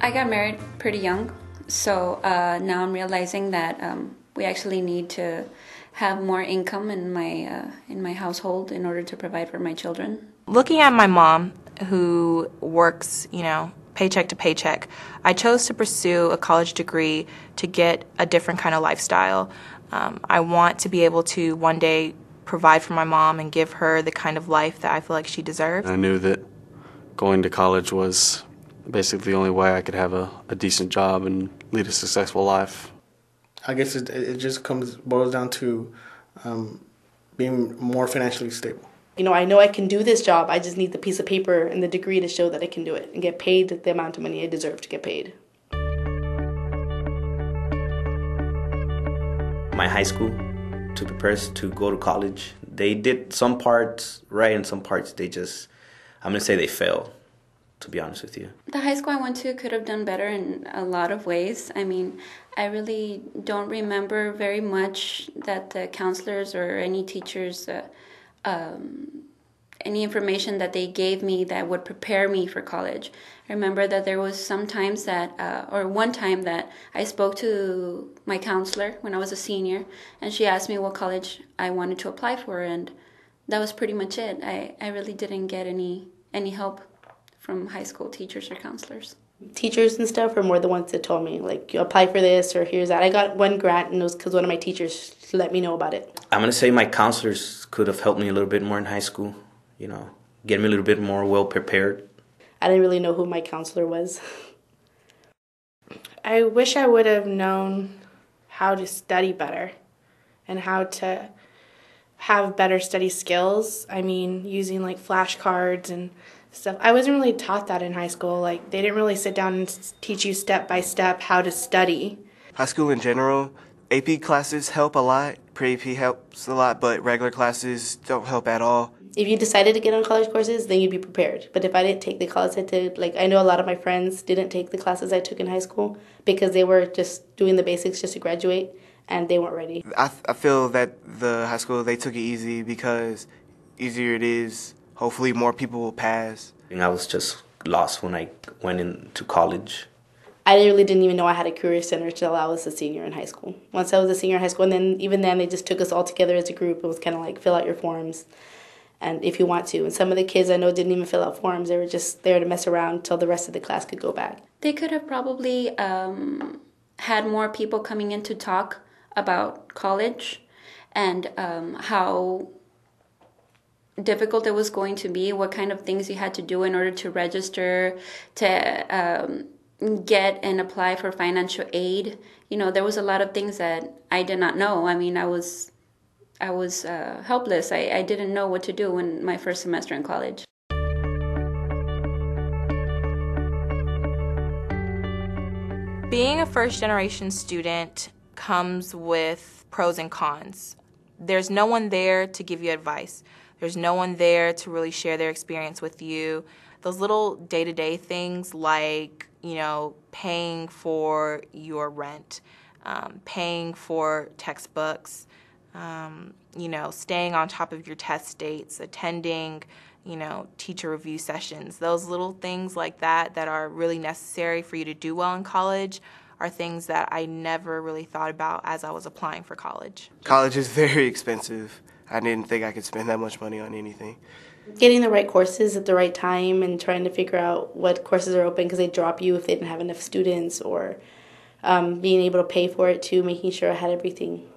I got married pretty young, so now I'm realizing that we actually need to have more income in my household in order to provide for my children. Looking at my mom, who works, paycheck to paycheck, I chose to pursue a college degree to get a different kind of lifestyle. I want to be able to one day provide for my mom and give her the kind of life that I feel like she deserves. I knew that going to college was basically the only way I could have a decent job and lead a successful life. I guess it just boils down to being more financially stable. I know I can do this job. I just need the piece of paper and the degree to show that I can do it and get paid the amount of money I deserve to get paid. My high school, to prepare us to go to college, they did some parts right and some parts I'm going to say they failed, to be honest with you. The high school I went to could have done better in a lot of ways. I mean, I really don't remember very much that the counselors or any teachers, any information that they gave me that would prepare me for college. I remember that there was some times that, or one time that I spoke to my counselor when I was a senior, and she asked me what college I wanted to apply for, and that was pretty much it. I really didn't get any help from high school teachers or counselors. Teachers and stuff are more the ones that told me, like, you apply for this or here's that. I got one grant, and it was because one of my teachers let me know about it. I'm going to say my counselors could have helped me a little bit more in high school, get me a little bit more well prepared. I didn't really know who my counselor was. I wish I would have known how to study better and how to have better study skills. I mean, using like flashcards and stuff. I wasn't really taught that in high school. Like, they didn't really sit down and teach you step by step how to study. High school in general, AP classes help a lot. Pre-AP helps a lot, but regular classes don't help at all. If you decided to get on college courses, then you'd be prepared. But if I didn't take the classes I took, I know a lot of my friends didn't take the classes I took in high school because they were just doing the basics just to graduate, and they weren't ready. I feel that the high school, they took it easy because easier it is, hopefully more people will pass. I was just lost when I went into college. I really didn't even know I had a career center until I was a senior in high school. Once I was a senior in high school, and then even then they just took us all together as a group. It was kind of like, fill out your forms, and if you want to. And some of the kids I know didn't even fill out forms. They were just there to mess around until the rest of the class could go back. They could have probably had more people coming in to talk about college and how difficult it was going to be, what kind of things you had to do in order to register, to get and apply for financial aid. There was a lot of things that I did not know. I mean, I was helpless. I didn't know what to do in my first semester in college. Being a first-generation student comes with pros and cons. There's no one there to give you advice. There's no one there to really share their experience with you. Those little day-to-day things like, paying for your rent, paying for textbooks, staying on top of your test dates, attending, teacher review sessions. Those little things like that are really necessary for you to do well in college are things that I never really thought about as I was applying for college. College is very expensive. I didn't think I could spend that much money on anything. Getting the right courses at the right time and trying to figure out what courses are open because they drop you if they didn't have enough students, or being able to pay for it too, making sure I had everything.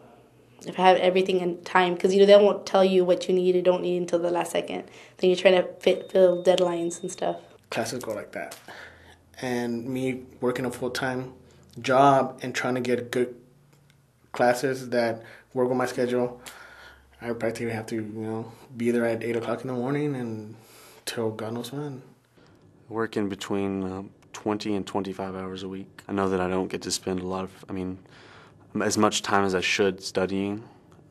If I had everything in time, because they won't tell you what you need or don't need until the last second. Then you're trying to fill deadlines and stuff. Classes go like that. And me working a full-time job and trying to get good classes that work with my schedule, I practically have to, be there at 8 o'clock in the morning and till God knows when. I work in between 20 and 25 hours a week. I know that I don't get to spend as much time as I should studying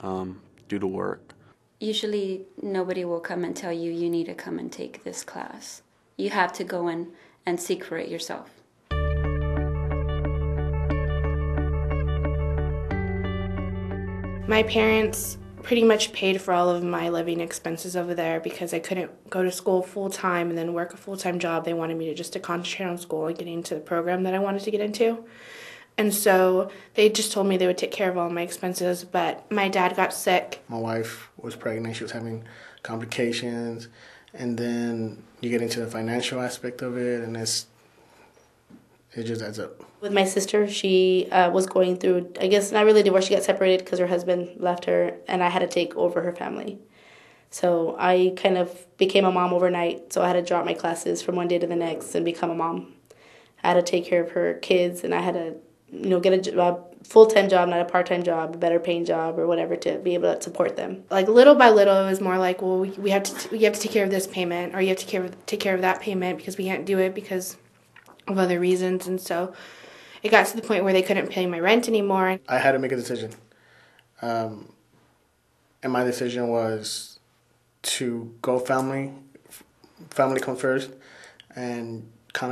due to work. Usually nobody will come and tell you you need to come and take this class. You have to go in and seek for it yourself. My parents pretty much paid for all of my living expenses over there because I couldn't go to school full time and then work a full-time job. They wanted me to just to concentrate on school and getting into the program that I wanted to get into. And so they just told me they would take care of all my expenses, but my dad got sick. My wife was pregnant. She was having complications. And then you get into the financial aspect of it, and it just adds up. With my sister, she was going through, I guess, not really divorce. She got separated because her husband left her, and I had to take over her family. So I kind of became a mom overnight, so I had to drop my classes from one day to the next and become a mom. I had to take care of her kids, and I had to, get a full-time job, not a part-time job, a better paying job or whatever to be able to support them. Like little by little, it was more like, well, we have to take care of this payment, or you have to take care of that payment because we can't do it because of other reasons. And so it got to the point where they couldn't pay my rent anymore. I had to make a decision, and my decision was to go family comes first, and kind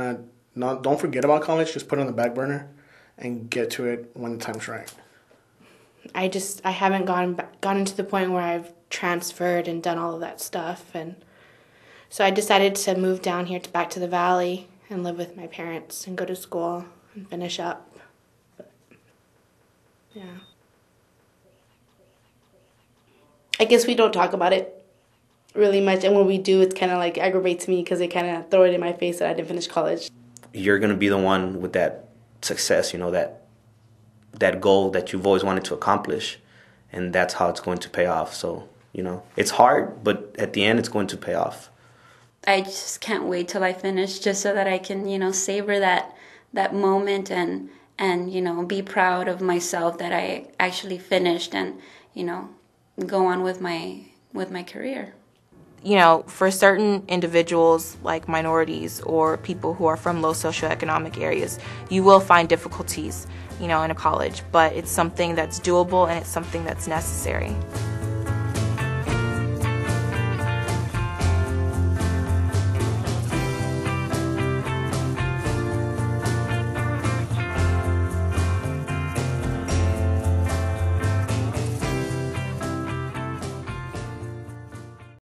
of don't forget about college. Just put it on the back burner and get to it when the time's right. I haven't gotten to the point where I've transferred and done all of that stuff, and so I decided to move down here back to the Valley and live with my parents and go to school and finish up. But, yeah. I guess we don't talk about it really much, and when we do, it kind of like aggravates me because they kind of throw it in my face that I didn't finish college. You're going to be the one with that success, that goal that you've always wanted to accomplish, and that's how it's going to pay off. So, it's hard, but at the end it's going to pay off. I just can't wait till I finish just so that I can, savor that moment and be proud of myself that I actually finished and, go on with my career. For certain individuals like minorities or people who are from low socioeconomic areas, you will find difficulties, in a college, but it's something that's doable and it's something that's necessary.